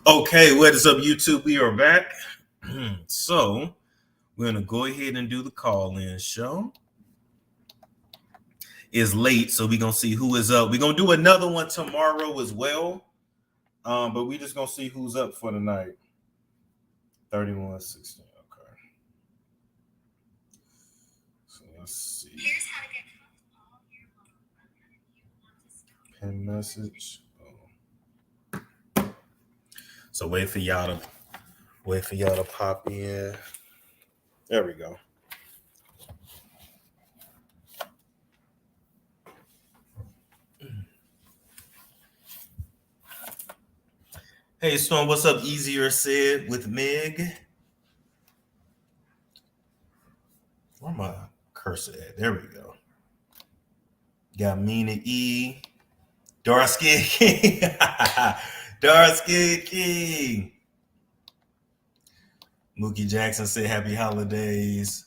Okay, what is up, YouTube? We are back. So, we're going to go ahead and do the call-in show. It's late, so we're going to see who is up. We're going to do another one tomorrow as well, but we're just going to see who's up for tonight. 3116, okay. So, let's see. Here's how to get all year long. Pin message. So, wait for y'all to pop in. There we go. Hey, Storm, what's up? Easier said with Meg. Where my cursor at? There we go. Got Mina E. Dark Skin King. Dark Skin King. Mookie Jackson said happy holidays.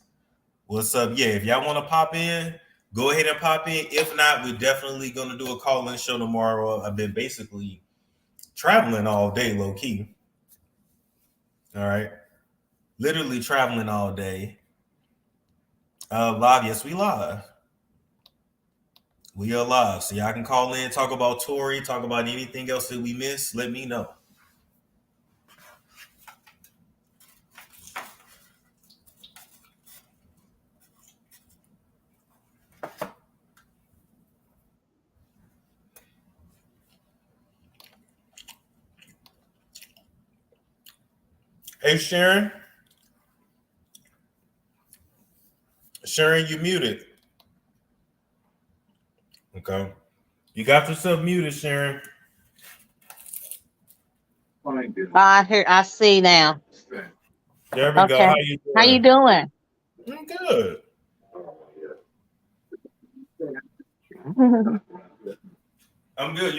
What's up? Yeah, if y'all want to pop in, go ahead and pop in. If not, we're definitely going to do a call-in show tomorrow. I've been basically traveling all day, low-key. All right. Literally traveling all day. Live, yes, we live. We are live. So y'all can call in, talk about Tory, talk about anything else that we missed. Let me know. Hey, Sharon. Sharon, you muted. Okay. You got yourself muted, Sharon. I see now. There we go. Okay. How you doing? I'm good. I'm good.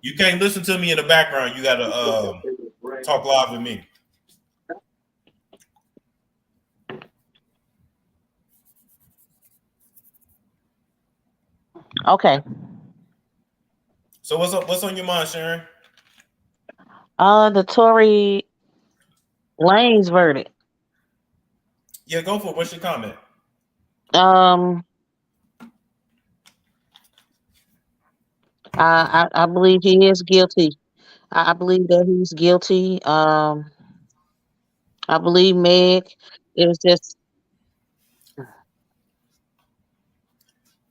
You can't listen to me in the background. You gotta talk live with me. Okay. So what's up? What's on your mind, Sharon? The Tory Lanez verdict. Yeah, go for it. What's your comment? I believe he is guilty. I believe that he's guilty. I believe Meg is just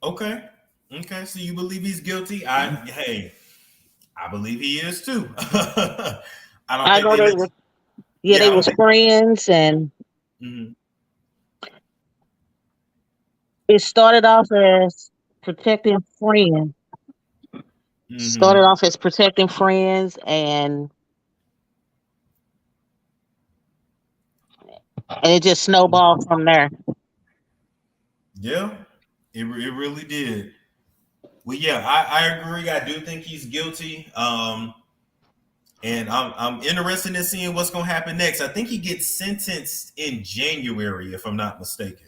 Okay. Okay. So you believe he's guilty? I believe he is too. I don't I think know they they let. were Yeah, they I don't was think. friends and Mm-hmm. it started off as protecting friends. Started Mm-hmm. off as protecting friends and it just snowballed from there. Yeah, it really did. Well, yeah, I agree. I do think he's guilty. And I'm interested in seeing what's going to happen next. I think he gets sentenced in January, if I'm not mistaken.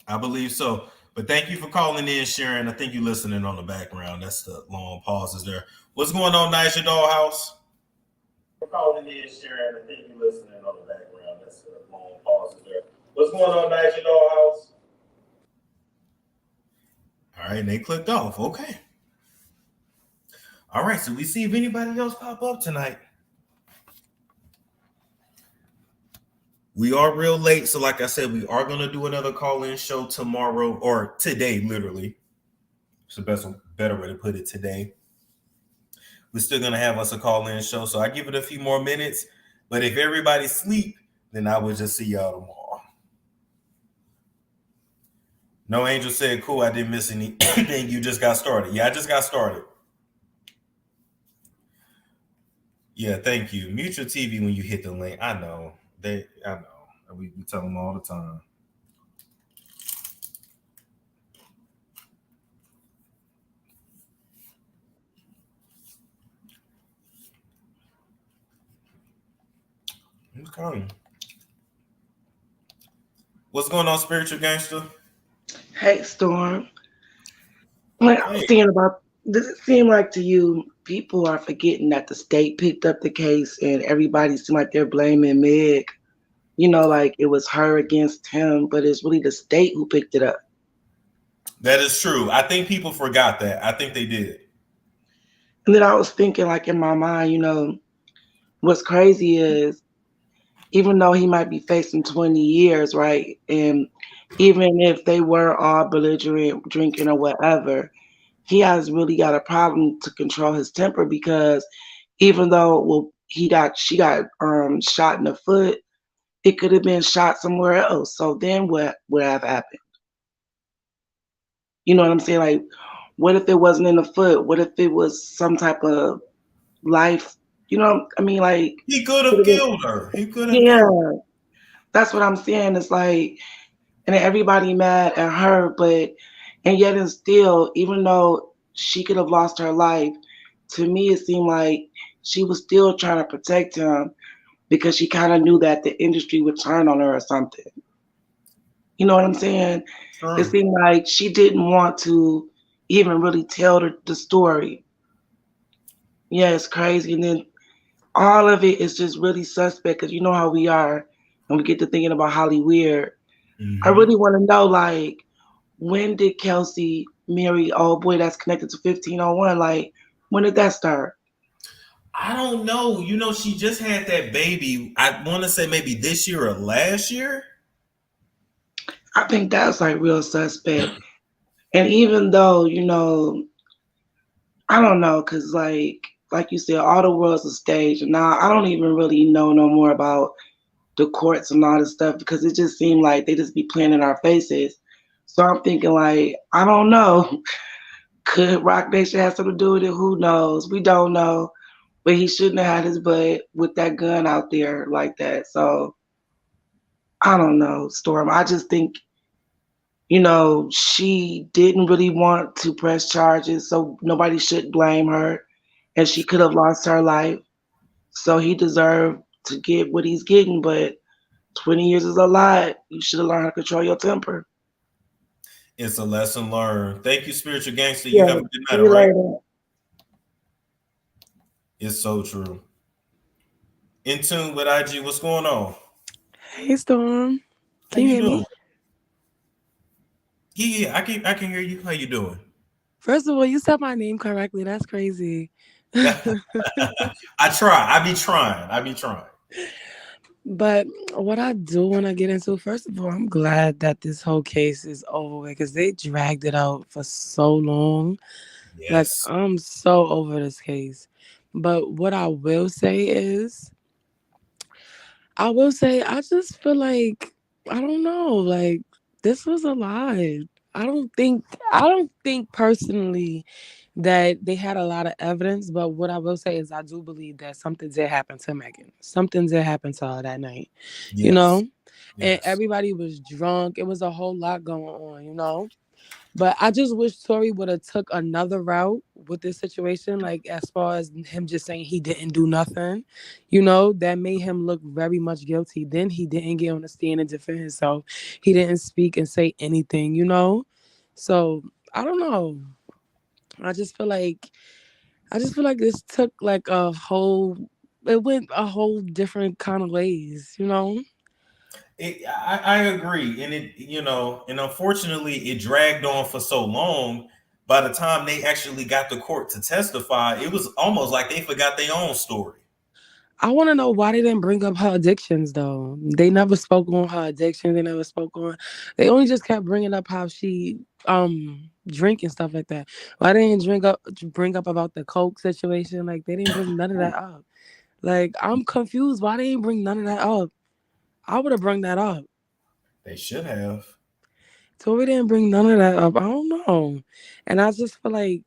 I believe so. But thank you for calling in, Sharon. I think you're listening on the background. That's the long pauses there. What's going on, Nice Dollhouse? For calling in, Sharon. I think you're listening on the background. That's the long pauses there. What's going on, Nice Dollhouse? All right, they clicked off. Okay. All right, so we see if anybody else pop up tonight. We are real late, so like I said, we are going to do another call-in show tomorrow, or today, literally. It's the better way to put it, today. We're still going to have us a call-in show, so I give it a few more minutes. But if everybody sleep, then I will just see y'all tomorrow. No Angel said, cool, I didn't miss anything. You just got started. Yeah, I just got started. Yeah, thank you. Mute your TV when you hit the link. I know. I know. We tell them all the time. Okay. What's going on, Spiritual Gangster? Hey, Storm. Like I was Hey, thinking about, does it seem like to you people are forgetting that the state picked up the case and everybody seem like they're blaming Meg? Like it was her against him, but it's really the state who picked it up. that is true. I think people forgot that. I think they did. And then I was thinking, like in my mind, what's crazy is even though he might be facing 20 years, right? And even if they were all belligerent, drinking or whatever, he has really got a problem to control his temper because even though she got shot in the foot, it could have been shot somewhere else. So then what would have happened? You know what I'm saying? Like, what if it wasn't in the foot? What if it was some type of life? I mean, like, He could could have have been, killed her. He could have yeah, killed that's what I'm saying. It's like, and then everybody mad at her, and yet and still, even though she could have lost her life, to me it seemed like she was still trying to protect him because she kind of knew that the industry would turn on her or something. You know what I'm saying? It her. seemed like she didn't want to even really tell the story. Yeah, it's crazy. And then all of it is just really suspect because you know how we are when we get to thinking about Hollywood. I Hmm. really want to know, like, when did Kelsey marry old boy that's connected to 1501? Like, when did that start? I don't know. She just had that baby. I want to say maybe this year or last year. I think that's like real suspect. And even though, I don't know, cause like you said, all the world's a stage, and now I don't even really know no more about the courts and all this stuff because it just seemed like they just be playing in our faces. So I'm thinking like, I don't know. Could Rock Nation have something to do with it? Who knows? We don't know. But he shouldn't have had his butt with that gun out there like that. So I don't know, Storm. I just think, she didn't really want to press charges, so nobody should blame her. And she could have lost her life. So he deserved to get what he's getting, but 20 years is a lot. You should have learned how to control your temper. It's a lesson learned. Thank you, spiritual gangster. You Yeah, have a good see night, all you right? later. It's so true. In tune with IG. What's going on? Hey Storm, How can you you hear doing? me? Yeah, I can hear you. How you doing? First of all, you said my name correctly. That's crazy. I try. I be trying. I be trying. But what I do want to get into, first of all, I'm glad that this whole case is over with because they dragged it out for so long. Like, Yes. I'm so over this case. But what I will say is, I just feel like, I don't know, like, this was a lie. I don't think, I don't think personally that they had a lot of evidence, but what I will say is I do believe that something did happen to Megan. Something did happen to her that night, you Yes. know? And Yes. everybody was drunk. It was a whole lot going on. But I just wish Tory would have took another route with this situation, like as far as him just saying he didn't do nothing, that made him look very much guilty. Then he didn't get on the stand and defend himself. He didn't speak and say anything. So I don't know. I just feel like this took like a whole it went a whole different kind of ways. I agree, and and unfortunately, it dragged on for so long. By the time they actually got the court to testify, it was almost like they forgot their own story. I want to know why they didn't bring up her addictions though. They never spoke on her addictions. They never spoke on. They only just kept bringing up how she drink and stuff like that. Why they didn't bring up about the coke situation? Like they didn't bring none of that up. Like I'm confused. Why they didn't bring none of that up? I would have bring that up. They should have. So we didn't bring none of that up. I don't know. And I just feel like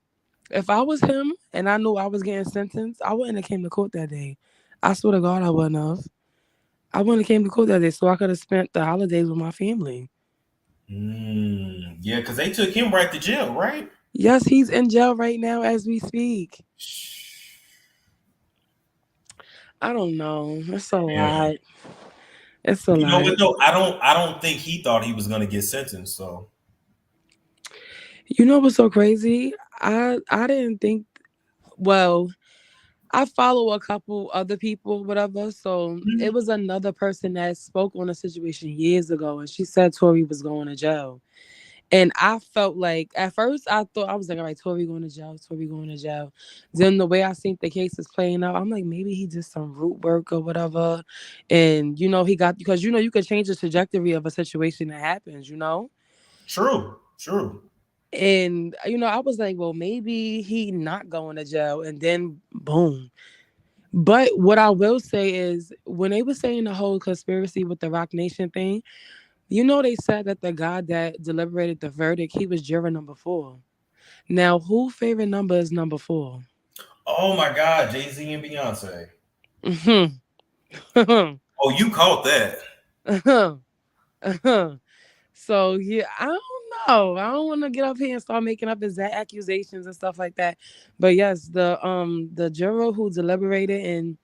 if I was him and I knew I was getting sentenced, I wouldn't have came to court that day. I swear to God, I wouldn't have. I wouldn't have came to court that day so I could have spent the holidays with my family. Yeah, because they took him right to jail, right? Yes, he's in jail right now as we speak. I don't know. It's a Yeah. lot. It's a You know lot. what though? I don't think he thought he was gonna get sentenced. So You know what's so crazy? I didn't think. Well, I follow a couple other people, whatever. So it was another person that spoke on a situation years ago, and she said Tory was going to jail. And I felt like at first I thought I was like, all right, Tory going to jail, Tory going to jail. Then the way I think the case is playing out, I'm like, maybe he did some root work or whatever. And he got because you could change the trajectory of a situation that happens, True, true. And I was like, well, maybe he not going to jail, and then boom. But what I will say is when they were saying the whole conspiracy with the Rock Nation thing, they said that the guy that deliberated the verdict, he was juror number 4. Now, who favorite number is number 4? Oh my God, Jay-Z and Beyonce. Mhm. Oh, you caught that. So yeah, I don't know. I don't want to get up here and start making up exact accusations and stuff like that. But yes, the juror who deliberated, and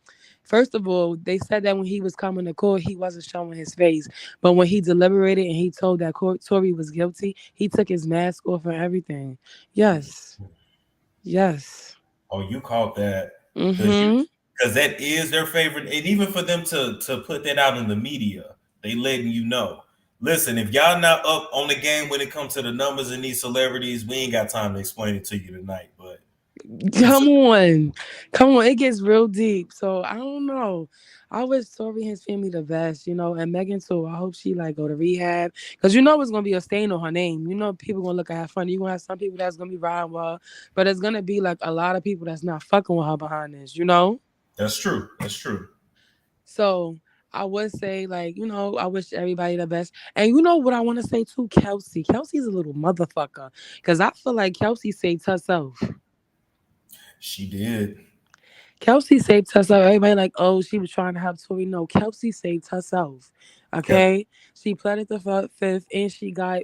first of all, they said that when he was coming to court, he wasn't showing his face. But when he deliberated and he told that court Tory was guilty, he took his mask off and everything. Yes, yes. Oh, you caught that. Because Mm-hmm. that is their favorite. And even for them to put that out in the media, they letting you know. Listen, if y'all not up on the game when it comes to the numbers in these celebrities, we ain't got time to explain it to you tonight. But it's Come on. Come on. It gets real deep. So I don't know. I wish Tory and his family the best, and Megan too. I hope she like go to rehab. Cause it's gonna be a stain on her name. People gonna look at her funny. You gonna have some people that's gonna be riding with her, but it's gonna be like a lot of people that's not fucking with her behind this. that's true. That's true. So I would say, like, I wish everybody the best. And you know what I want to say too, Kelsey. Kelsey's a little motherfucker. Cause I feel like Kelsey saved herself. She did. Kelsey saved herself. Everybody like, oh, she was trying to help Tory. No, Kelsey saved herself. Kept Okay, she pleaded the fifth, and she got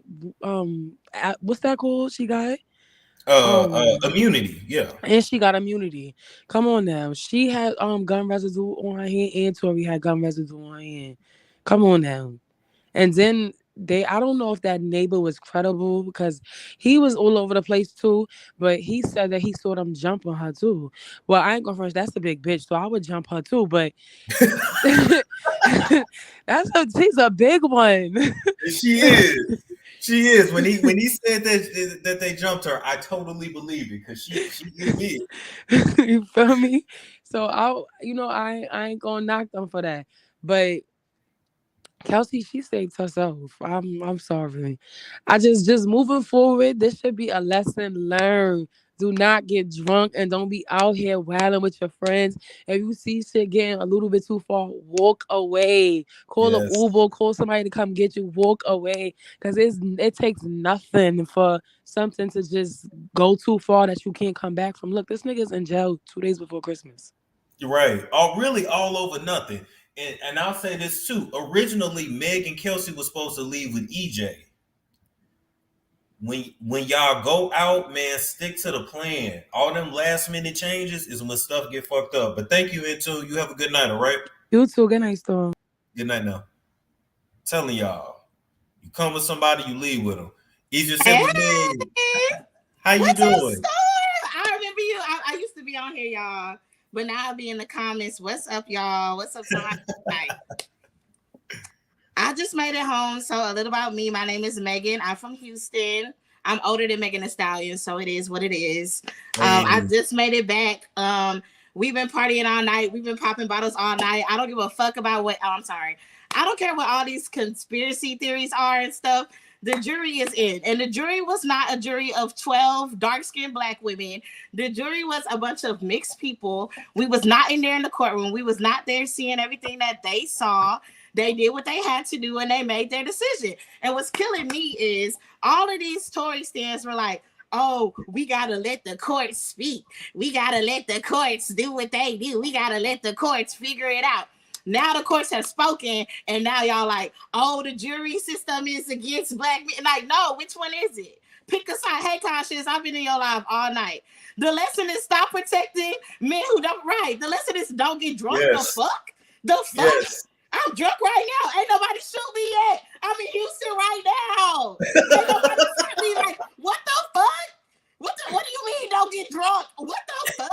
what's that called? She got immunity. Yeah. and she got immunity. Come on now, she had gun residue on her hand, and Tory had gun residue on her hand. Come on now. And then I don't know if that neighbor was credible because he was all over the place too. But he said that he saw them jump on her too. Well, I ain't gonna first. That's a big bitch, so I would jump her too. But she's a big one. She is. She is. When he said that they jumped her, I totally believe it because she is big. You feel me? So I ain't gonna knock them for that. But Kelsey, she saved herself. I'm sorry. I just moving forward, this should be a lesson learned. Do not get drunk and don't be out here wilding with your friends. If you see shit getting a little bit too far, walk away. Call a Yes. Uber, call somebody to come get you. Walk away. Cause it takes nothing for something to just go too far that you can't come back from. Look, this nigga's in jail 2 days before Christmas. You're right. Really all over nothing. And I'll say this too. Originally, Meg and Kelsey was supposed to leave with EJ. When y'all go out, man, stick to the plan. All them last minute changes is when stuff get fucked up. But thank you, Into. You have a good night, all right? You too. Good night, Storm. Good night now. Telling y'all, you come with somebody, you leave with them. Ease your Hey, simple day. How you what's up, doing? Storm? I remember you. I used to be on here, y'all, but now I'll be in the comments. What's up, y'all? What's up, somebody? I just made it home. So a little about me. My name is Megan. I'm from Houston. I'm older than Megan Thee Stallion, so it is what it is. I just made it back. We've been partying all night. We've been popping bottles all night. I don't give a fuck about what. Oh, I'm sorry. I don't care what all these conspiracy theories are and stuff. The jury is in, and the jury was not a jury of 12 dark-skinned Black women. The jury was a bunch of mixed people. We was not in there in the courtroom. We was not there seeing everything that they saw. They did what they had to do, and they made their decision. And what's killing me is all of these Tory stands were like, oh, we got to let the courts speak. We got to let the courts do what they do. We got to let the courts figure it out. Now the courts have spoken, and now y'all like, oh, the jury system is against Black men. Like, no, which one is it? Pick a side. Hey, Conscious, I've been in your life all night. The lesson is stop protecting men who don't. Right. The lesson is don't get drunk. Yes. The fuck. Yes. I'm drunk right now. Ain't nobody shoot me yet. I'm in Houston right now. Ain't nobody shot me. Like, what the fuck? What do you mean don't get drunk? What the fuck?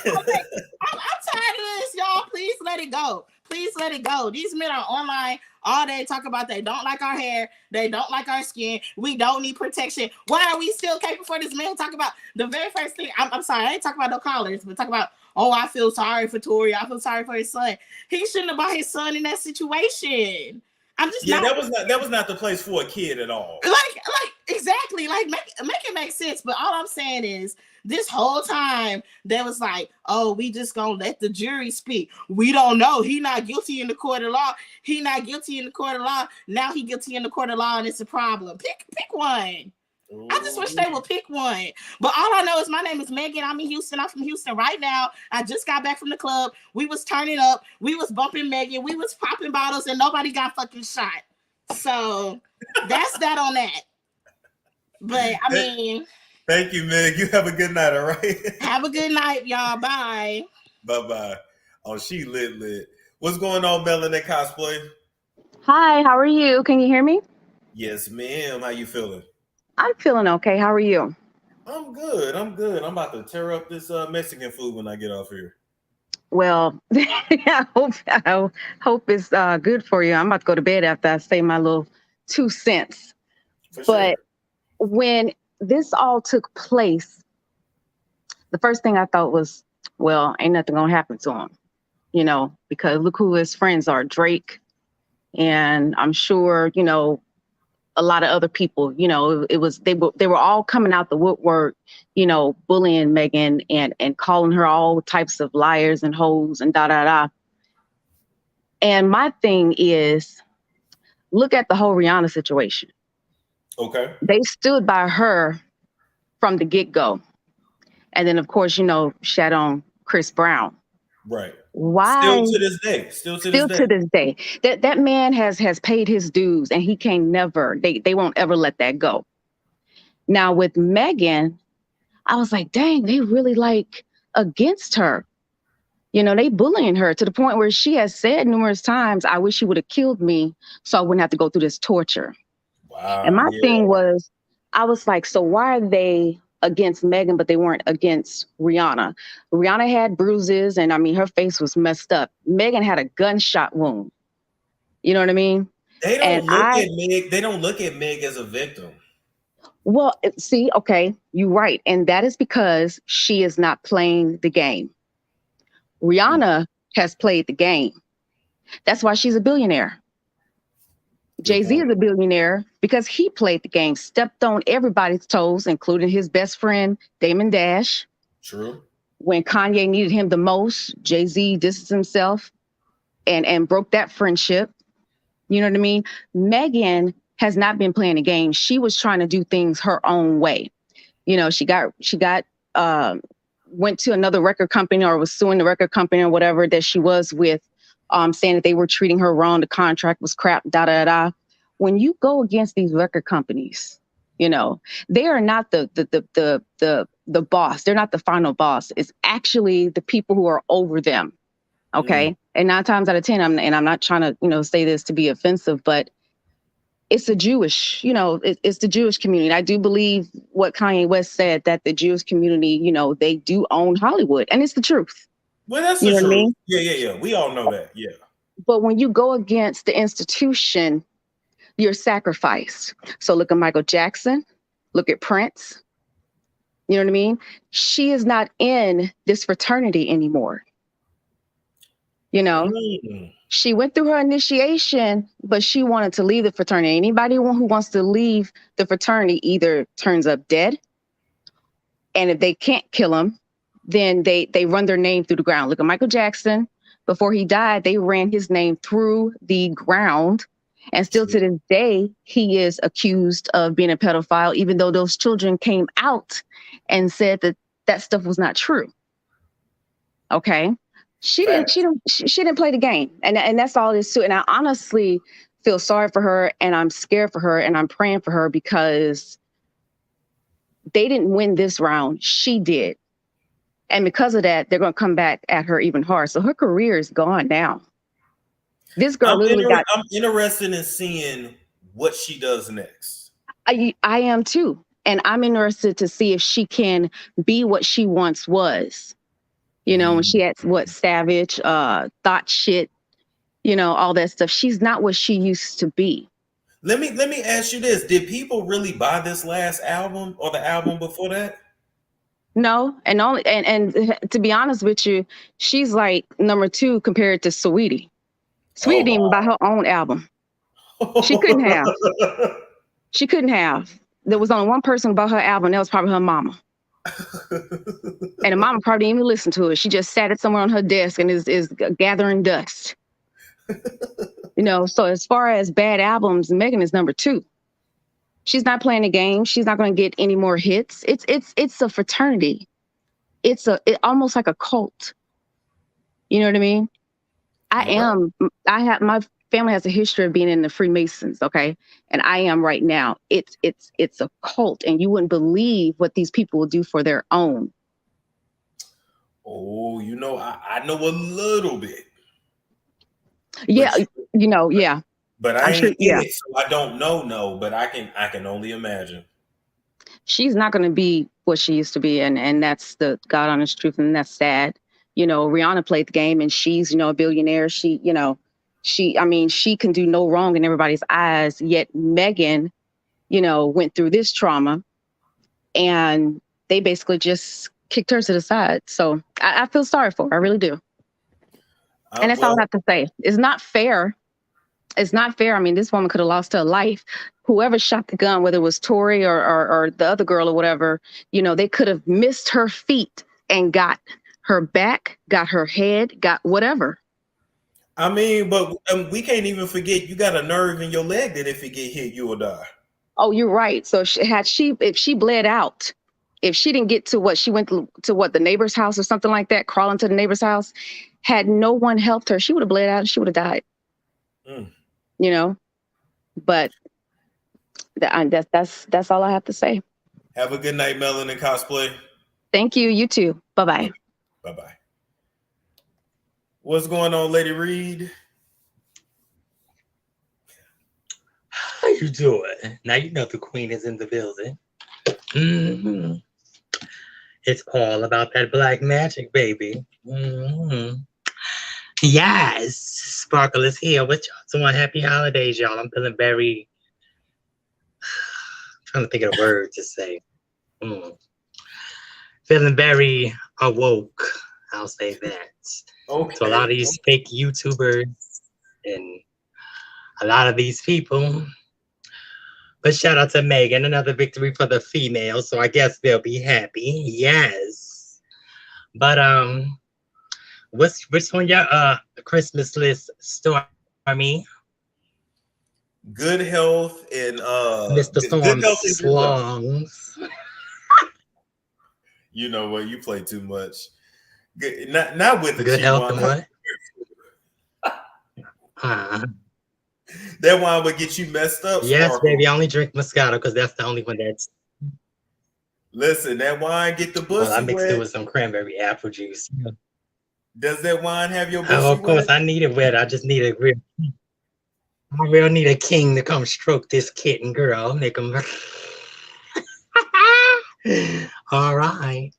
I'm tired of this, y'all. Please let it go. Please let it go. These men are online all day talking about they don't like our hair. They don't like our skin. We don't need protection. Why are we still caping for this man talk about the very first thing? I'm sorry. I ain't talking about no callers, but talk about, oh, I feel sorry for Tory. I feel sorry for his son. He shouldn't have brought his son in that situation. I'm just that was not the place for a kid at all. Like exactly. Like make it make sense. But all I'm saying is this whole time they was like, oh, we just gonna let the jury speak. We don't know. He not guilty in the court of law. He not guilty in the court of law. Now he guilty in the court of law, and it's a problem. Pick one. Ooh. I just wish they would pick one. But all I know is my name is Megan. I'm in Houston. I'm from Houston right now. I just got back from the club. We was turning up. We was bumping Megan. We was popping bottles, and nobody got fucking shot. So that's that on that. But I mean, thank you, Meg. You have a good night, all right? Have a good night, y'all. Bye. Bye-bye. Oh, she lit. What's going on, Melanin Cosplay? Hi, how are you? Can you hear me? Yes, ma'am. How you feeling? I'm feeling okay. How are you? I'm good. I'm about to tear up this Mexican food when I get off here. Well, I hope it's good for you. I'm about to go to bed after I say my little 2 cents. But when this all took place, the first thing I thought was, well, ain't nothing gonna happen to him, you know, because look who his friends are, Drake, and I'm sure, you know, a lot of other people, you know, they were all coming out the woodwork, you know, bullying Megan and calling her all types of liars and hoes and da da da. And my thing is, look at the whole Rihanna situation. Okay. They stood by her from the get-go. And then of course, you know, shat on Chris Brown. Right. Why? Still to this day. That man has paid his dues, and he can never, they won't ever let that go. Now with Megan, I was like, dang, they really like against her. You know, they bullying her to the point where she has said numerous times, I wish he would have killed me so I wouldn't have to go through this torture. Wow. And my thing was, I was like, so why are they against Megan, but they weren't against Rihanna? Rihanna had bruises, and I mean, her face was messed up. Megan had a gunshot wound. You know what I mean? They don't look at Meg as a victim. Well, see, okay, you're right. And that is because she is not playing the game. Rihanna has played the game. That's why she's a billionaire. Jay-Z is a billionaire because he played the game, stepped on everybody's toes, including his best friend, Damon Dash. True. When Kanye needed him the most, Jay-Z distanced himself and broke that friendship. You know what I mean? Megan has not been playing the game. She was trying to do things her own way. You know, she went to another record company or was suing the record company or whatever that she was with, saying that they were treating her wrong. The contract was crap, da, da, da. When you go against these record companies, you know, they are not the boss. They're not the final boss. It's actually the people who are over them. Okay. And 9 times out of 10, I'm not trying to, you know, say this to be offensive, but it's a Jewish, you know, it's the Jewish community. I do believe what Kanye West said, that the Jewish community, you know, they do own Hollywood, and it's the truth. Well, that's the truth. I mean? Yeah. We all know that. Yeah. But when you go against the institution, you're sacrificed. So look at Michael Jackson, look at Prince. You know what I mean? She is not in this fraternity anymore. You know, she went through her initiation, but she wanted to leave the fraternity. Anybody who wants to leave the fraternity either turns up dead, and if they can't kill him, then they run their name through the ground. Look at Michael Jackson. Before he died, they ran his name through the ground. And still to this day, he is accused of being a pedophile, even though those children came out and said that stuff was not true. Okay. She didn't play the game. And that's all it is to it. And I honestly feel sorry for her, and I'm scared for her, and I'm praying for her, because they didn't win this round. She did. And because of that, they're going to come back at her even harder. So her career is gone now. This girl literally got. I'm interested in seeing what she does next. I am too. And I'm interested to see if she can be what she once was. You know, when she had what savage, thought shit, you know, all that stuff. She's not what she used to be. Let me ask you this. Did people really buy this last album or the album before that? No, and to be honest with you, she's like number 2 compared to Saweetie. Saweetie didn't even buy her own album. She couldn't have. She couldn't have. There was only one person who bought her album, and that was probably her mama. And the mama probably didn't even listen to it. She just sat it somewhere on her desk and is gathering dust. You know, so as far as bad albums, Megan is number 2. She's not playing the game. She's not going to get any more hits. It's a fraternity. It's almost like a cult. You know what I mean? My family has a history of being in the Freemasons, okay? And I am right now. It's a cult, and you wouldn't believe what these people will do for their own. Oh, you know, I know a little bit. Yeah, you know, yeah. But I ain't in it, so I don't know, but I can only imagine. She's not going to be what she used to be, and that's the God honest truth, and that's sad. You know, Rihanna played the game, and she's, you know, a billionaire. She, you know, she can do no wrong in everybody's eyes. Yet Megan, you know, went through this trauma, and they basically just kicked her to the side. So I feel sorry for her. I really do. And that's all I have to say. It's not fair. It's not fair. I mean, this woman could have lost her life. Whoever shot the gun, whether it was Tory or the other girl or whatever, you know, they could have missed her feet and got her back, got her head, got whatever. I mean, but we can't even forget you got a nerve in your leg that if it get hit, you will die. Oh, you're right. So if she bled out, if she didn't get to what she went to what the neighbor's house or something like that, crawling to the neighbor's house, had no one helped her, she would have bled out and she would have died. You know, but that's all I have to say. Have a good night, Melanin Cosplay. Thank you. You too. Bye-bye. Bye-bye. What's going on, Lady Reed? How you doing? Now you know the queen is in the building. Mm-hmm. It's all about that black magic, baby. Mm-hmm. Yes, Sparkle is here. What y'all doing? Happy holidays, y'all. I'm feeling very... trying to think of a word to say. Feeling very awoke. I'll say that. Okay. So a lot of these fake YouTubers and a lot of these people. But shout out to Megan, another victory for the females. So I guess they'll be happy. Yes. But what's on your Christmas list, Stormy? Good health and Mr. Storm's songs. You know what? You play too much. Good, not with the good health and what? That wine would get you messed up. Yes, Sparkle. baby. I only drink Moscato because that's the only one that's. Listen, that wine get the pussy Well, I mixed wet. it with some cranberry apple juice. Does that wine have your pussy of course, wet? I need it wet. I just need a real. I really need a king to come stroke this kitten, girl. Make him. All right.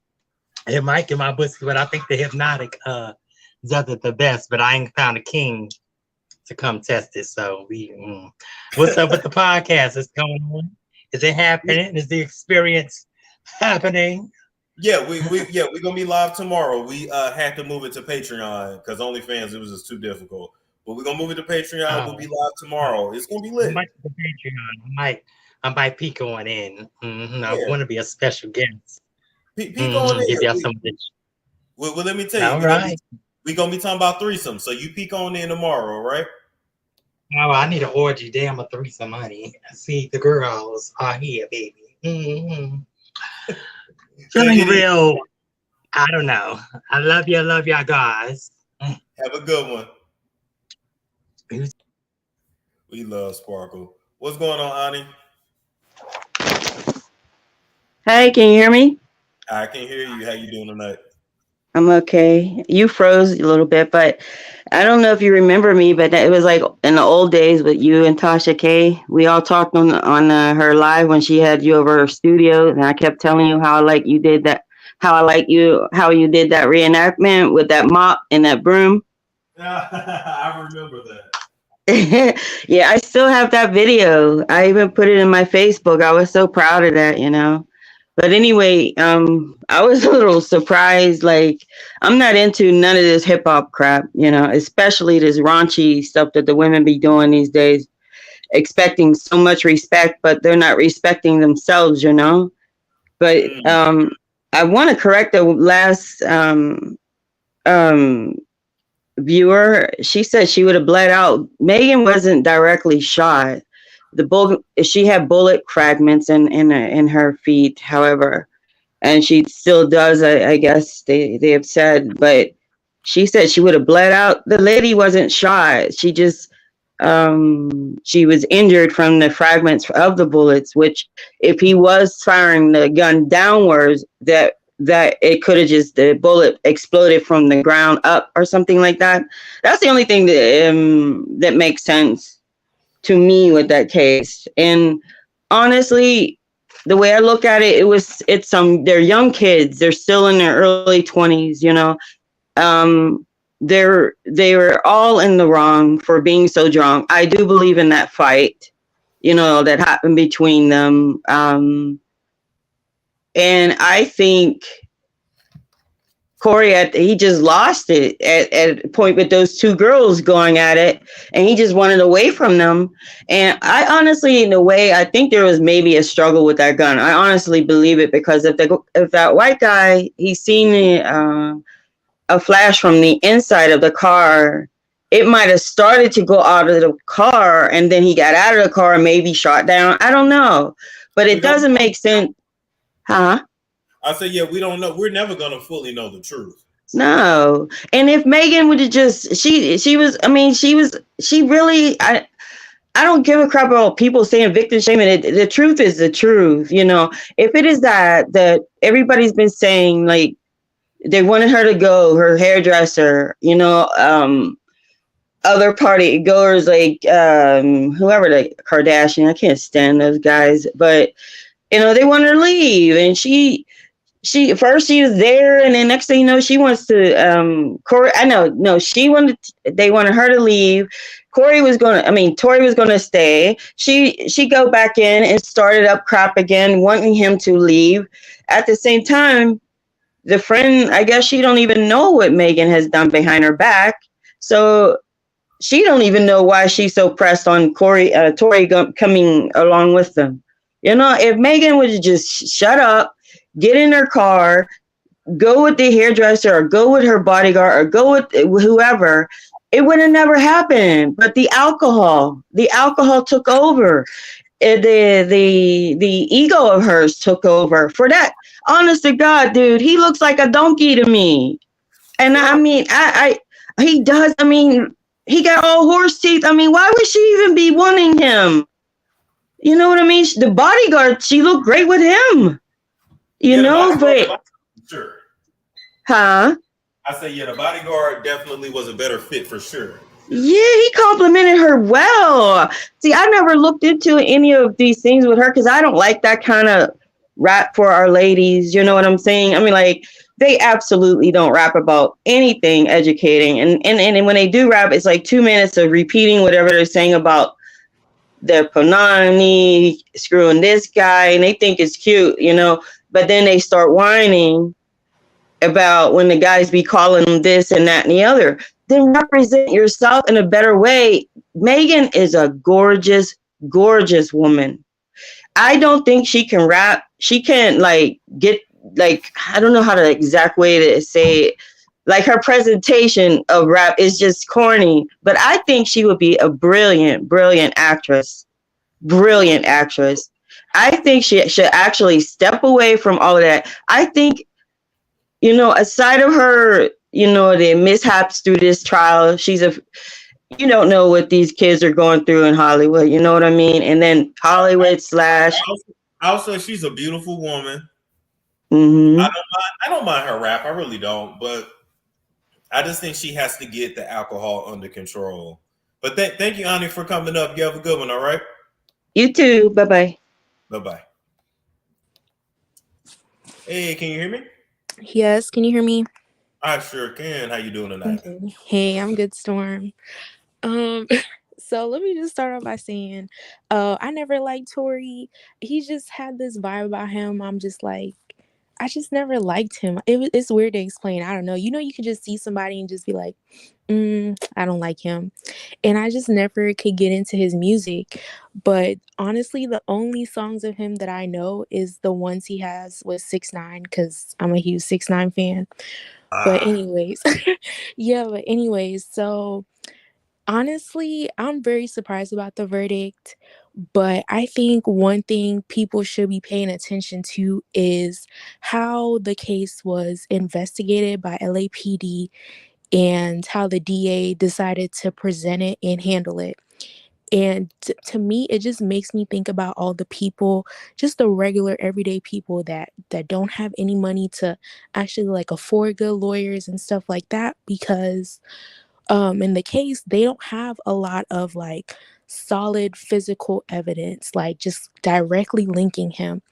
It might get my pussy wet. I think the hypnotic does it the best, but I ain't found a king to come test it. So what's up with the podcast? Is going on? Is it happening? Is the experience happening? Yeah, we're gonna be live tomorrow. We had to move it to Patreon because OnlyFans, it was just too difficult. But we're gonna move it to Patreon. We'll be live tomorrow. It's gonna be lit. I might peek on in. I want to be a special guest. Peek on in. Give y'all some. Well, let me tell you. All right. We're gonna be talking about threesome. So you peek on in tomorrow, right? Oh, I need an orgy. Damn, a threesome, honey. See, the girls are here, baby. Feeling real. I don't know. I love y'all guys. Have a good one. We love Sparkle. What's going on, Ani? Hey, can you hear me? I can hear you. How you doing tonight? I'm okay. You froze a little bit, but I don't know if you remember me, but it was like in the old days with you and Tasha K. We all talked on her live when she had you over her studio, and I kept telling you how I like you did that, how you did that reenactment with that mop and that broom. I remember that. Yeah, I still have that video. I even put it in my Facebook. I was so proud of that, you know. But anyway, I was a little surprised. Like, I'm not into none of this hip hop crap, you know, especially this raunchy stuff that the women be doing these days, expecting so much respect, but they're not respecting themselves, you know. But I want to correct the last um viewer. She said she would have bled out. Megan wasn't directly shot. She had bullet fragments in her feet, however, and she still does. I guess they have said, but she said she would have bled out. The lady wasn't shot. She was injured from the fragments of the bullets, which if he was firing the gun downwards, that it could have just, the bullet exploded from the ground up or something like that. That's the only thing that makes sense to me with that case. And honestly, the way I look at it, they're young kids. They're still in their early 20s, you know. They were all in the wrong for being so drunk. I do believe in that fight, you know, that happened between them. And I think Corey, he just lost it at a point with those two girls going at it, and he just wanted away from them. And I honestly, in a way, I think there was maybe a struggle with that gun. I honestly believe it, because if that white guy, he's seen a flash from the inside of the car, it might have started to go out of the car, and then he got out of the car and maybe shot down. I don't know, but it doesn't make sense. Huh? I said, yeah, we don't know. We're never going to fully know the truth. No. And if Megan would have just, she really, I don't give a crap about people saying victim shaming. The truth is the truth. You know, if it is that everybody's been saying, like, they wanted her to go, her hairdresser, you know, other party goers, like, whoever, the Kardashian, I can't stand those guys, but, you know, they want her to leave, and she first she was there, and then next thing you know, she wants to Corey. They wanted her to leave. Tory was gonna stay. She go back in and started up crap again, wanting him to leave. At the same time, the friend, I guess she don't even know what Megan has done behind her back, so she don't even know why she's so pressed on Tory coming along with them. You know, if Megan would just shut up, get in her car, go with the hairdresser, or go with her bodyguard, or go with whoever, it would have never happened. But the alcohol took over. The ego of hers took over. For that, honest to God, dude, he looks like a donkey to me. And I mean, he does. I mean, he got all horse teeth. I mean, why would she even be wanting him? You know what I mean? The bodyguard, she looked great with him. You know, but sure. Huh? I say, yeah, the bodyguard definitely was a better fit for sure. Yeah, he complimented her well. See, I never looked into any of these things with her, because I don't like that kind of rap for our ladies. You know what I'm saying? I mean, like, they absolutely don't rap about anything educating. And when they do rap, it's like 2 minutes of repeating whatever they're saying about their panani, screwing this guy, and they think it's cute, you know. But then they start whining about when the guys be calling them this and that and the other. Then represent yourself in a better way. Megan is a gorgeous, gorgeous woman. I don't think she can rap. She can't, like, get, like, I don't know how the exact way to say it. Like, her presentation of rap is just corny. But I think she would be a brilliant, brilliant actress. Brilliant actress. I think she should actually step away from all of that. I think, you know, aside of her, you know, the mishaps through this trial, you don't know what these kids are going through in Hollywood. You know what I mean? And then Hollywood / Also, she's a beautiful woman. Mm-hmm. I don't mind her rap. I really don't, but I just think she has to get the alcohol under control. But thank you, Ani, for coming up. You have a good one. All right. You too. Bye bye. Bye bye. Hey, can you hear me? Yes, can you hear me? I sure can. How you doing tonight? Okay. Hey, I'm good, Storm. Um, so let me just start off by saying, I never liked Tory. He just had this vibe about him. I'm just like, I just never liked him. It's weird to explain. I don't know. You could just see somebody and just be like, I don't like him. And I just never could get into his music. But honestly, the only songs of him that I know is the ones he has with 6ix9ine, because I'm a huge 6ix9ine fan. But anyways, so honestly, I'm very surprised about the verdict, but I think one thing people should be paying attention to is how the case was investigated by LAPD and how the DA decided to present it and handle it. And to me, it just makes me think about all the people, just the regular everyday people that don't have any money to actually like afford good lawyers and stuff like that, because in the case they don't have a lot of like solid physical evidence, like just directly linking him.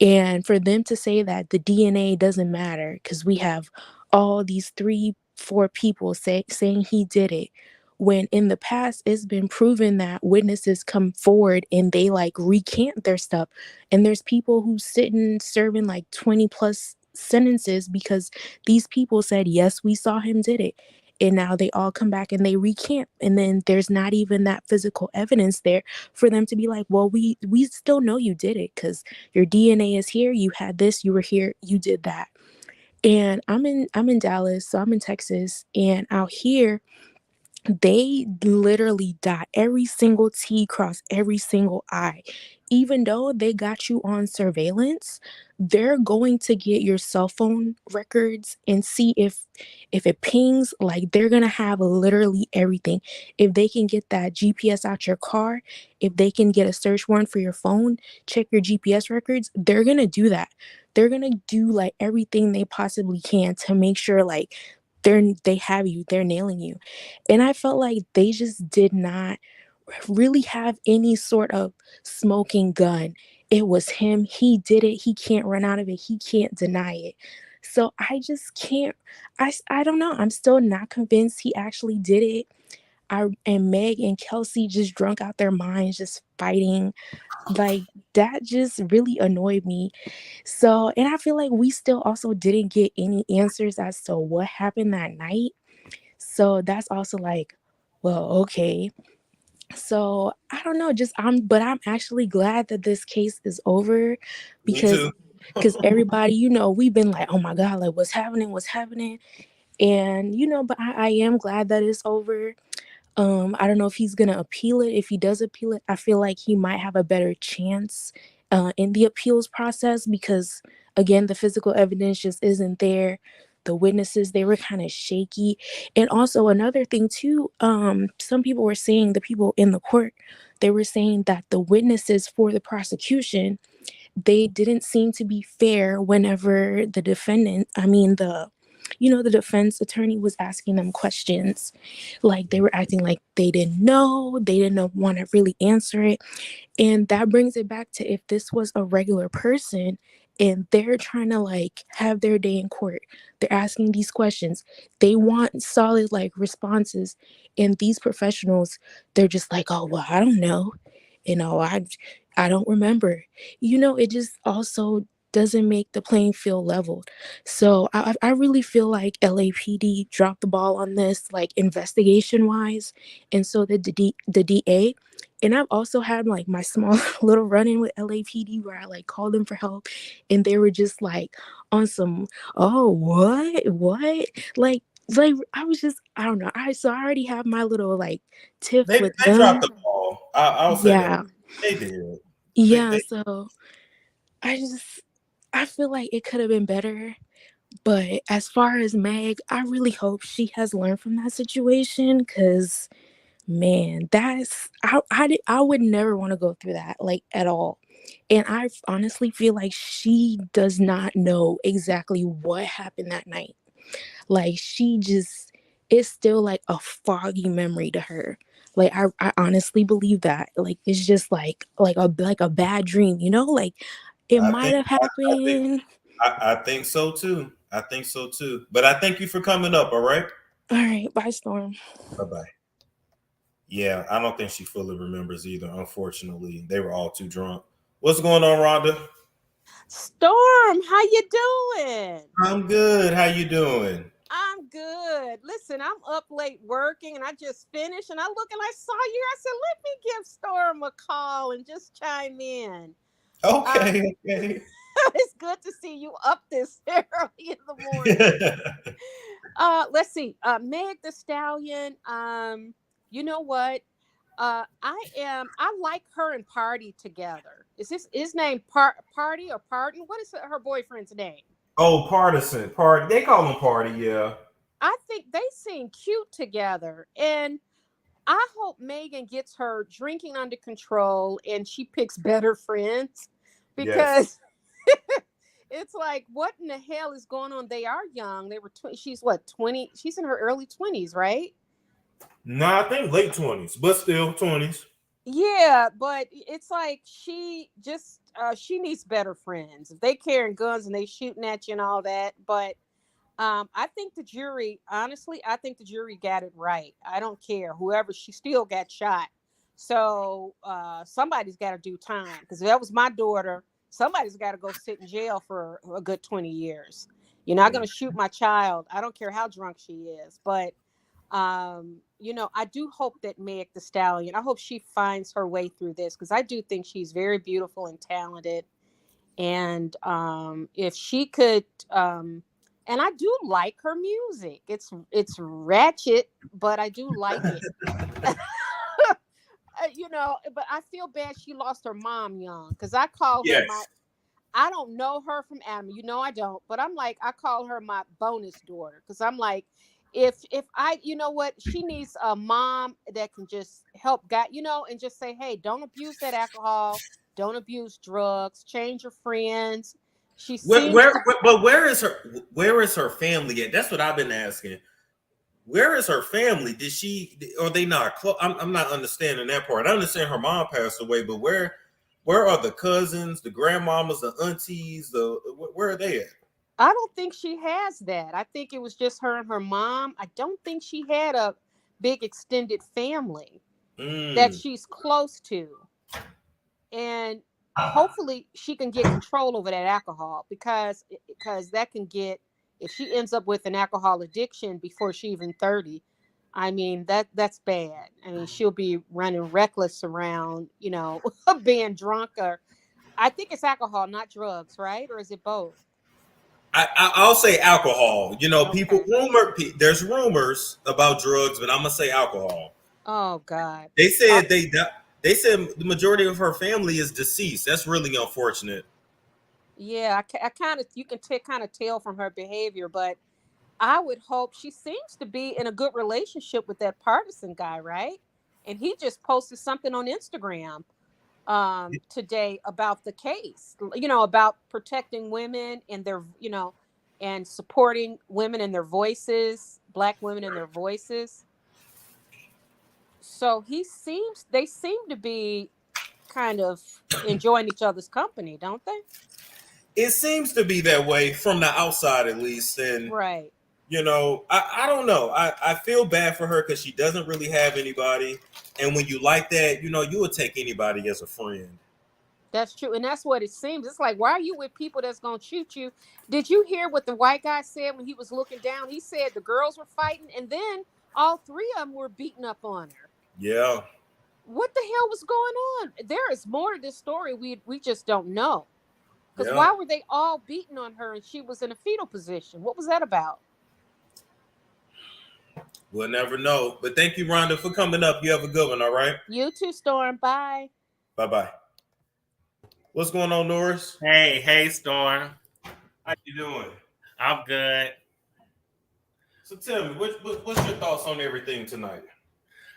And for them to say that the DNA doesn't matter because we have all these 3 4 people saying he did it, when in the past it's been proven that witnesses come forward and they like recant their stuff, and there's people who sitting serving like 20 plus sentences because these people said yes, we saw him did it, and now they all come back and they recant, and then there's not even that physical evidence there for them to be like, well, we still know you did it because your DNA is here, you had this, you were here, you did that. And I'm in Dallas, so I'm in Texas, and out here they literally dot every single T, cross every single I. Even though they got you on surveillance, they're going to get your cell phone records and see if it pings. Like, they're gonna have literally everything. If they can get that GPS out your car, if they can get a search warrant for your phone, check your GPS records, they're gonna do that. They're gonna do like everything they possibly can to make sure like they have you, they're nailing you. And I felt like they just did not really have any sort of smoking gun. It was him. He did it. He can't run out of it. He can't deny it. So I just can't. I don't know. I'm still not convinced he actually did it. And Meg and Kelsey just drunk out their minds, just fighting. Like, that just really annoyed me. So, and I feel like we still also didn't get any answers as to what happened that night. So that's also like, well, okay. So I don't know, but I'm actually glad that this case is over, Me because too. everybody, we've been like, oh my God, like what's happening. And but I am glad that it's over. I don't know if he's gonna appeal it. If he does appeal it, I feel like he might have a better chance in the appeals process, because again, the physical evidence just isn't there. The witnesses, they were kind of shaky. And also another thing too, some people were saying, the people in the court, they were saying that the witnesses for the prosecution, they didn't seem to be fair whenever the defendant, I mean the defense attorney was asking them questions. Like, they were acting like they didn't know, they didn't want to really answer it. And that brings it back to, if this was a regular person and they're trying to like have their day in court, they're asking these questions, they want solid like responses. And these professionals, they're just like, oh well, I don't know, I don't remember. It just also doesn't make the playing field leveled. So I really feel like LAPD dropped the ball on this, like investigation wise, and so did the DA. And I've also had like my small little run-in with LAPD where I like called them for help, and they were just like on some, oh what, like I was just, I don't know. I already have my little like tiff They with dropped them. the ball. I'll say that Yeah, they did. yeah. They So I feel like it could have been better. But as far as Meg, I really hope she has learned from that situation, because man, I would never want to go through that, like, at all. And I honestly feel like she does not know exactly what happened that night. Like she just, it's still like a foggy memory to her. Like I honestly believe that. Like it's just like a bad dream, you know? Like it I might think have happened. I think so too. I think so too. But I thank you for coming up. All right. All right, bye, Storm. Bye bye. Yeah, I don't think she fully remembers either. Unfortunately, they were all too drunk. What's going on, Rhonda? Storm, how you doing? I'm good. How you doing? I'm good. Listen, I'm up late working and I just finished and I look and I saw you. I said, let me give Storm a call and just chime in. Okay. It's good to see you up this early in the morning. Let's see. Meg the Stallion. You know what? I like her and Party together. Is his name Party or Pardon? What is her boyfriend's name? Oh, Partisan. Party. They call him Party, yeah. I think they seem cute together. And I hope Megan gets her drinking under control and she picks better friends. Because it's like, what in the hell is going on? They are young. They were she's what, 20? She's in her early 20s, right? No, I think late 20s, but still 20s. Yeah, but it's like she just she needs better friends. If they carrying guns and they shooting at you and all that, but I think the jury, honestly, I think the jury got it right. I don't care. Whoever, she still got shot. So somebody's got to do time, because if that was my daughter, somebody's got to go sit in jail for a good 20 years. You're not going to shoot my child. I don't care how drunk she is, but you know, I do hope that Meg the Stallion, I hope she finds her way through this, because I do think she's very beautiful and talented. And if she could, and I do like her music. It's ratchet, but I do like it. You know, but I feel bad she lost her mom young, because I call her my, I don't know her from Adam, you know I don't, but I'm like, I call her my bonus daughter, because I'm like, if I, you know what, she needs a mom that can just help guide, you know, and just say, hey, don't abuse that alcohol, don't abuse drugs, change your friends. She seems but where is her family at? That's what I've been asking. Where is her family? Did she, are they not close? I'm not understanding that part. I understand her mom passed away, but where are the cousins, the grandmamas, the aunties, where are they at? I don't think she has that. I think it was just her and her mom. I don't think she had a big extended family that she's close to. And hopefully she can get control over that alcohol, because that can get, if she ends up with an alcohol addiction before she even 30, I mean, that's bad. I mean, she'll be running reckless around, you know, being drunk, or I think it's alcohol, not drugs, right? Or is it both? I'll say alcohol. You know, people there's rumors about drugs, but I'm gonna say alcohol. Oh God! They said they said the majority of her family is deceased. That's really unfortunate. Yeah, I kind of, you can kind of tell from her behavior, but I would hope, she seems to be in a good relationship with that Partisan guy, right? And he just posted something on Instagram today about the case, you know, about protecting women and their, you know, and supporting women and their voices, Black women and their voices. So they seem to be kind of enjoying each other's company, don't they? It seems to be that way from the outside, at least. And right, you know, I don't know. I feel bad for her, because she doesn't really have anybody. And when you like that, you know, you would take anybody as a friend. that's true. And that's what it seems. It's like, why are you with people that's going to shoot you? Did you hear what the white guy said when he was looking down? He said the girls were fighting, and then all three of them were beating up on her. Yeah. What the hell was going on? There is more to this story we just don't know. Because why were they all beating on her and she was in a fetal position? What was that about? We'll never know. But thank you, Rhonda, for coming up. You have a good one, all right? You too, Storm. Bye. Bye-bye. What's going on, Norris? Hey, Storm. How you doing? I'm good. So tell me, what's your thoughts on everything tonight?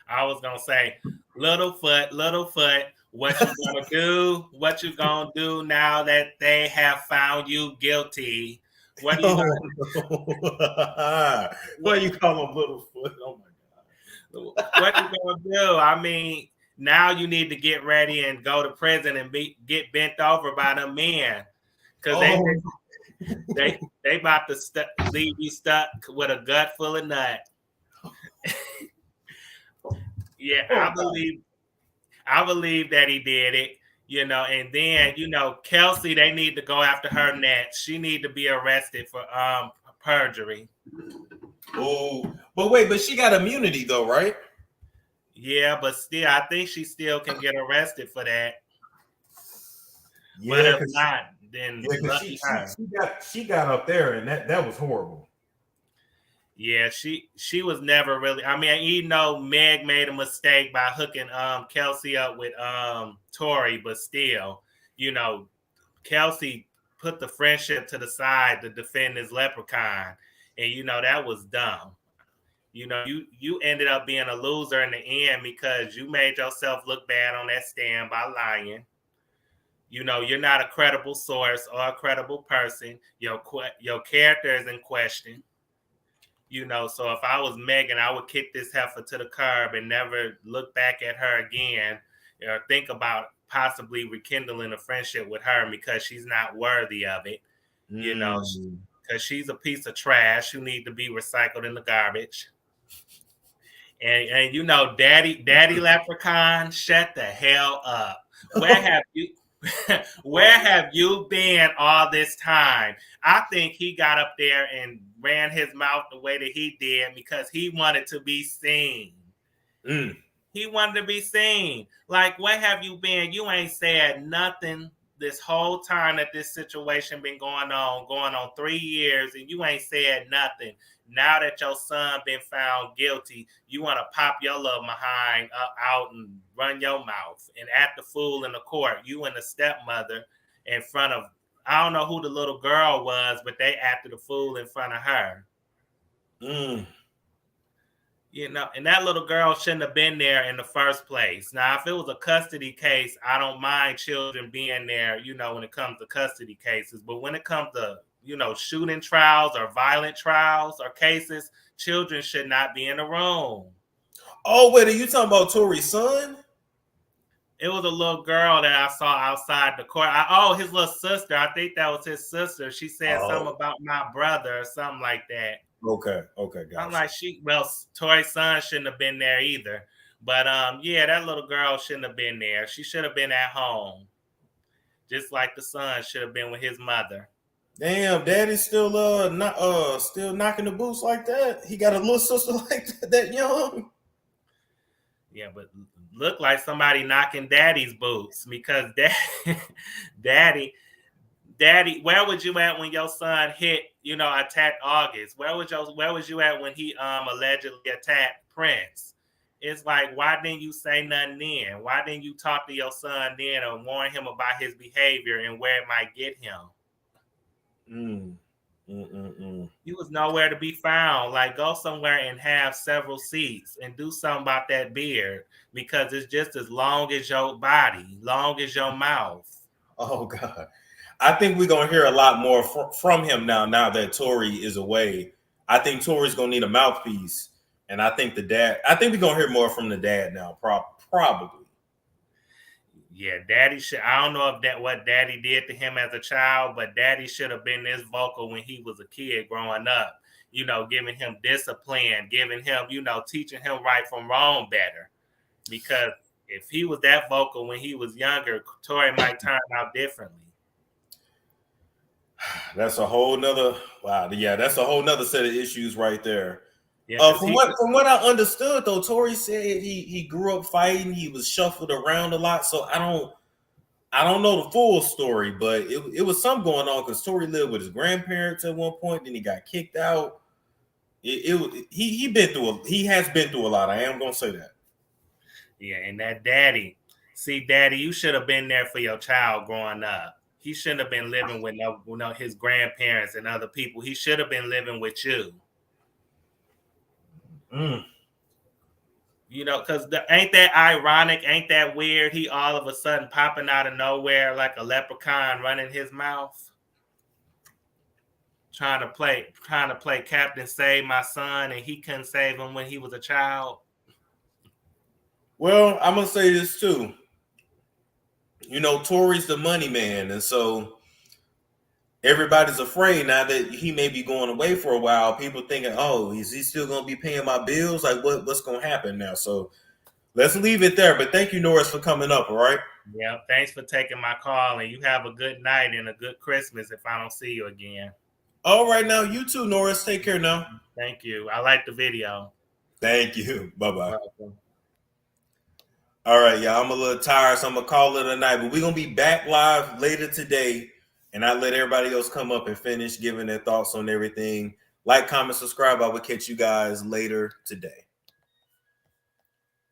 I was going to say, Littlefoot What you gonna do? What you gonna do now that they have found you guilty? What are you gonna What you call him Littlefoot? Oh my God. What you gonna do? I mean, now you need to get ready and go to prison and get bent over by them men. Cause they about to leave you stuck with a gut full of nut. Yeah, I believe that he did it, and then, Kelsey, they need to go after her next. She need to be arrested for perjury. Oh, but she got immunity though, right? Yeah, but still, I think she still can get arrested for that. Yeah, but if not, then she got up there, and that was horrible. Yeah, she was never really. I mean, Meg made a mistake by hooking Kelsey up with Tory, but still, Kelsey put the friendship to the side to defend his leprechaun, and that was dumb. You ended up being a loser in the end because you made yourself look bad on that stand by lying. You're not a credible source or a credible person. Your character is in question. So if I was Megan, I would kick this heifer to the curb and never look back at her again, or think about possibly rekindling a friendship with her because she's not worthy of it. Because she's a piece of trash who needs to be recycled in the garbage. And Daddy Leprechaun, shut the hell up. Where have you been all this time? I think he got up there and ran his mouth the way that he did because he wanted to be seen. He wanted to be seen. Like, where have you been? You ain't said nothing this whole time that this situation been going on 3 years, and you ain't said nothing. Now that your son been found guilty, you want to pop your little behind out and run your mouth and act the fool in the court. You and the stepmother in front of, I don't know who the little girl was, but they acted a fool in front of her. And that little girl shouldn't have been there in the first place. Now, if it was a custody case, I don't mind children being there, when it comes to custody cases. But when it comes to, shooting trials or violent trials or cases, children should not be in the room. Oh, wait, are you talking about Tory's son? It was a little girl that I saw outside the court. His little sister. I think that was his sister. She said something about my brother or something like that. Okay, gotcha. I'm like, Tory's son shouldn't have been there either. But that little girl shouldn't have been there. She should have been at home. Just like the son should have been with his mother. Damn, Daddy's still still knocking the boots like that. He got a little sister like that young. Yeah, but look like somebody knocking Daddy's boots because Daddy, where was you at when your son attacked August? Where was you at when he allegedly attacked Prince? It's like, why didn't you say nothing then? Why didn't you talk to your son then or warn him about his behavior and where it might get him? He was nowhere to be found. Like, go somewhere and have several seats and do something about that beard because it's just as long as your body, long as your mouth. Oh, God. I think we're going to hear a lot more from him now that Tory is away. I think Tory's going to need a mouthpiece. And I think we're going to hear more from the dad now, probably. Yeah, Daddy should. I don't know if what Daddy did to him as a child, but Daddy should have been this vocal when he was a kid growing up. Giving him discipline, giving him, teaching him right from wrong better. Because if he was that vocal when he was younger, Tory might turn out differently. That's a whole nother that's a whole nother set of issues right there. Yeah, from what I understood though, Tory said he grew up fighting, he was shuffled around a lot. So I don't know the full story, but it was something going on because Tory lived with his grandparents at one point, then he got kicked out. He has been through a lot. I am gonna say that. Yeah, and that Daddy, you should have been there for your child growing up. He shouldn't have been living with his grandparents and other people. He should have been living with you. You know, because ain't that ironic? Ain't that weird? He all of a sudden popping out of nowhere like a leprechaun running his mouth, trying to play Captain Save My Son, and he couldn't save him when he was a child. Well, I'm gonna say this too. You know, Tory's the money man, and so everybody's afraid now that he may be going away for a while. People thinking, "Oh, is he still gonna be paying my bills? Like, what's gonna happen now?" So let's leave it there. But thank you, Norris, for coming up. All right. Yeah. Thanks for taking my call, and you have a good night and a good Christmas if I don't see you again. All right, now you too, Norris. Take care now. Thank you. I like the video. Thank you. Bye-bye. All right, y'all. I'm a little tired, so I'm gonna call it a night. But we're gonna be back live later today, and I let everybody else come up and finish giving their thoughts on everything. Like, comment, subscribe. I will catch you guys later today.